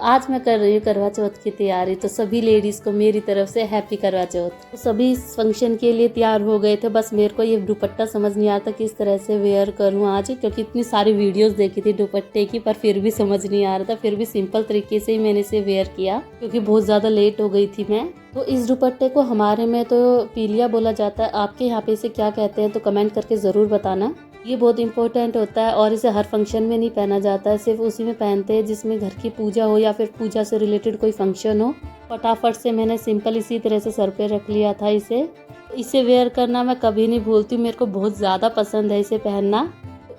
आज मैं कर रही हूँ करवा चौथ की तैयारी। तो सभी लेडीज़ को मेरी तरफ से हैप्पी करवा चौथ। तो सभी इस फंक्शन के लिए तैयार हो गए थे, बस मेरे को ये दुपट्टा समझ नहीं आता किस तरह से वेयर करूँ आज, क्योंकि इतनी सारी वीडियोस देखी थी दुपट्टे की, पर फिर भी समझ नहीं आ रहा था। फिर भी सिंपल तरीके से ही मैंने इसे वेयर किया, क्योंकि बहुत ज़्यादा लेट हो गई थी मैं। तो इस दुपट्टे को हमारे में तो पीलिया बोला जाता है, आपके यहाँ पे इसे क्या कहते हैं तो कमेंट करके ज़रूर बताना। ये बहुत इंपॉर्टेंट होता है और इसे हर फंक्शन में नहीं पहना जाता है, सिर्फ उसी में पहनते हैं जिसमें घर की पूजा हो या फिर पूजा से रिलेटेड कोई फंक्शन हो। फटाफट से मैंने सिंपल इसी तरह से सर पे रख लिया था इसे वेयर करना मैं कभी नहीं भूलती, मेरे को बहुत ज़्यादा पसंद है इसे पहनना।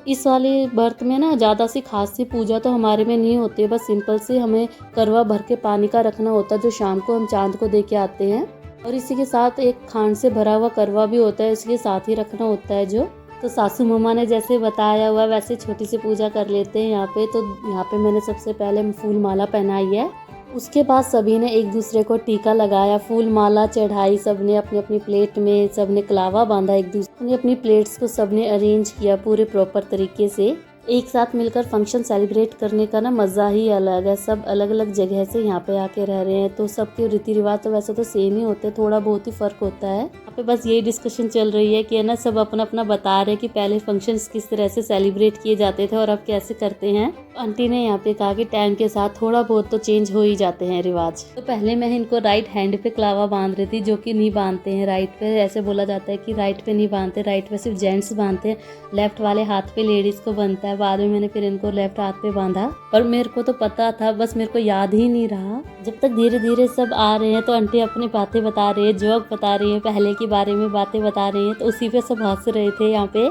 इस वाली बर्थ में ना ज़्यादा सी खास सी पूजा तो हमारे में नहीं होती है, बस सिंपल से हमें करवा भर के पानी का रखना होता है, जो शाम को हम चांद को दे के आते हैं। और इसी के साथ एक खांड से भरा हुआ करवा भी होता है, इसके साथ ही रखना होता है जो। तो सासू मम्मा ने जैसे बताया हुआ वैसे छोटी सी पूजा कर लेते हैं यहाँ पे। तो यहाँ पे मैंने सबसे पहले फूल माला पहनाई है, उसके बाद सभी ने एक दूसरे को टीका लगाया, फूल माला चढ़ाई, सबने अपनी अपनी प्लेट में, सबने कलावा बांधा, एक दूसरे ने अपनी प्लेट्स को सबने अरेंज किया पूरे प्रॉपर तरीके से। एक साथ मिलकर फंक्शन सेलिब्रेट करने का ना मज़ा ही अलग है। सब अलग अलग जगह से यहाँ पे आके रह रहे हैं, तो सबके रीति रिवाज तो वैसे तो सेम ही होते हैं, थोड़ा बहुत ही फ़र्क होता है। यहाँ पे बस यही डिस्कशन चल रही है कि है ना, सब अपना अपना बता रहे हैं कि पहले फंक्शंस किस तरह से सेलिब्रेट किए जाते थे और अब कैसे करते हैं। आंटी ने यहाँ पे कहा कि टाइम के साथ थोड़ा बहुत तो चेंज हो ही जाते हैं रिवाज। तो पहले मैं इनको राइट हैंड पे कलावा बांध रही थी, जो कि नहीं बांधते हैं राइट पे। ऐसे बोला जाता है कि राइट पे नहीं बांधते, राइट पे सिर्फ जेंट्स बांधते हैं, लेफ्ट वाले हाथ पे लेडीज को बनता है। बाद में मैंने फिर इनको लेफ्ट हाथ पे बांधा, पर मेरे को तो पता था, बस मेरे को याद ही नहीं रहा। जब तक धीरे धीरे सब आ रहे हैं तो आंटी अपनी बातें बता रही है, जोक बता रही है, पहले के बारे में बातें बता रही है, तो उसी पे सब हंस रहे थे। यहाँ पे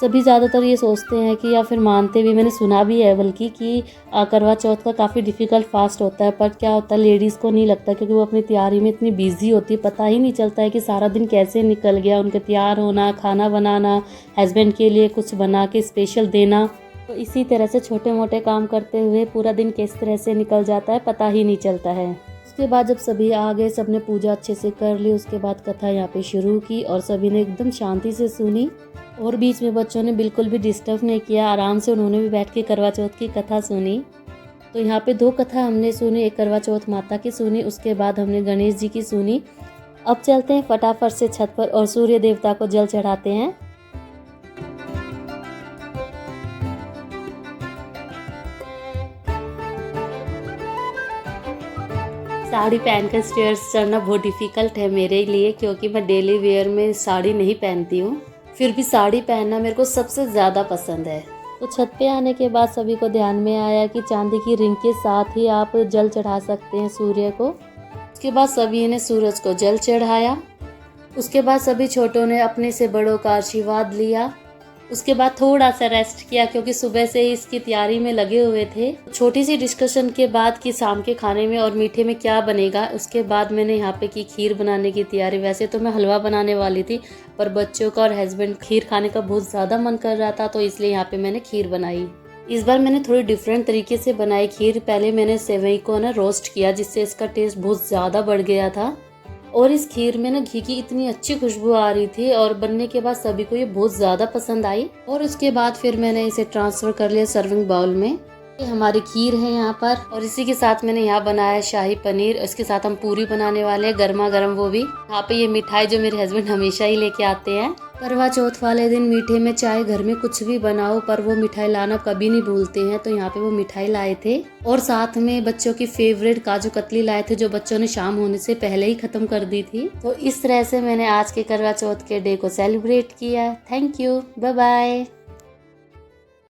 सभी ज़्यादातर ये सोचते हैं कि, या फिर मानते भी, मैंने सुना भी है बल्कि, कि करवा चौथ का काफ़ी डिफ़िकल्ट फास्ट होता है। पर क्या होता है, लेडीज़ को नहीं लगता, क्योंकि वो अपनी तैयारी में इतनी बिजी होती है, पता ही नहीं चलता है कि सारा दिन कैसे निकल गया। उनके तैयार होना, खाना बनाना, हस्बैंड के लिए कुछ बना के स्पेशल देना, तो इसी तरह से छोटे मोटे काम करते हुए पूरा दिन किस तरह से निकल जाता है पता ही नहीं चलता है। उसके बाद जब सभी आ गए, सबने पूजा अच्छे से कर ली, उसके बाद कथा यहाँ पे शुरू की और सभी ने एकदम शांति से सुनी। और बीच में बच्चों ने बिल्कुल भी डिस्टर्ब नहीं किया, आराम से उन्होंने भी बैठ के करवा चौथ की कथा सुनी। तो यहाँ पे 2 कथा हमने सुनी, एक करवा चौथ माता की सुनी, उसके बाद हमने गणेश जी की सुनी। अब चलते हैं फटाफट से छत पर और सूर्य देवता को जल चढ़ाते हैं। साड़ी पहनकर स्टेयर्स चढ़ना बहुत डिफ़िकल्ट है मेरे लिए, क्योंकि मैं डेली वेयर में साड़ी नहीं पहनती हूँ। फिर भी साड़ी पहनना मेरे को सबसे ज़्यादा पसंद है। तो छत पे आने के बाद सभी को ध्यान में आया कि चांदी की रिंग के साथ ही आप जल चढ़ा सकते हैं सूर्य को। उसके बाद सभी ने सूरज को जल चढ़ाया। उसके बाद सभी छोटों ने अपने से बड़ों का आशीर्वाद लिया। उसके बाद थोड़ा सा रेस्ट किया, क्योंकि सुबह से ही इसकी तैयारी में लगे हुए थे। छोटी सी डिस्कशन के बाद कि शाम के खाने में और मीठे में क्या बनेगा, उसके बाद मैंने यहाँ पे की खीर बनाने की तैयारी। वैसे तो मैं हलवा बनाने वाली थी, पर बच्चों का और हस्बैंड खीर खाने का बहुत ज़्यादा मन कर रहा था, तो इसलिए यहाँ पे मैंने खीर बनाई। इस बार मैंने थोड़ी डिफरेंट तरीके से बनाई खीर। पहले मैंने सेवई को ना रोस्ट किया, जिससे इसका टेस्ट बहुत ज़्यादा बढ़ गया था। और इस खीर में ना घी की इतनी अच्छी खुशबू आ रही थी, और बनने के बाद सभी को ये बहुत ज़्यादा पसंद आई। और उसके बाद फिर मैंने इसे ट्रांसफ़र कर लिया सर्विंग बाउल में। ये हमारी खीर है यहाँ पर, और इसी के साथ मैंने यहाँ बनाया शाही पनीर। इसके साथ हम पूरी बनाने वाले हैं, गर्मा गर्म, वो भी। यहाँ पे ये मिठाई जो मेरे हस्बैंड हमेशा ही लेके आते हैं। करवा चौथ वाले दिन मीठे में चाहे घर में कुछ भी बनाओ, पर वो मिठाई लाना कभी नहीं भूलते हैं। तो यहाँ पे वो मिठाई लाए थे, और साथ में बच्चों की फेवरेट काजू कतली लाए थे, जो बच्चों ने शाम होने से पहले ही खत्म कर दी थी। तो इस तरह से मैंने आज के करवा चौथ के डे को सेलिब्रेट किया। Thank you, bye bye.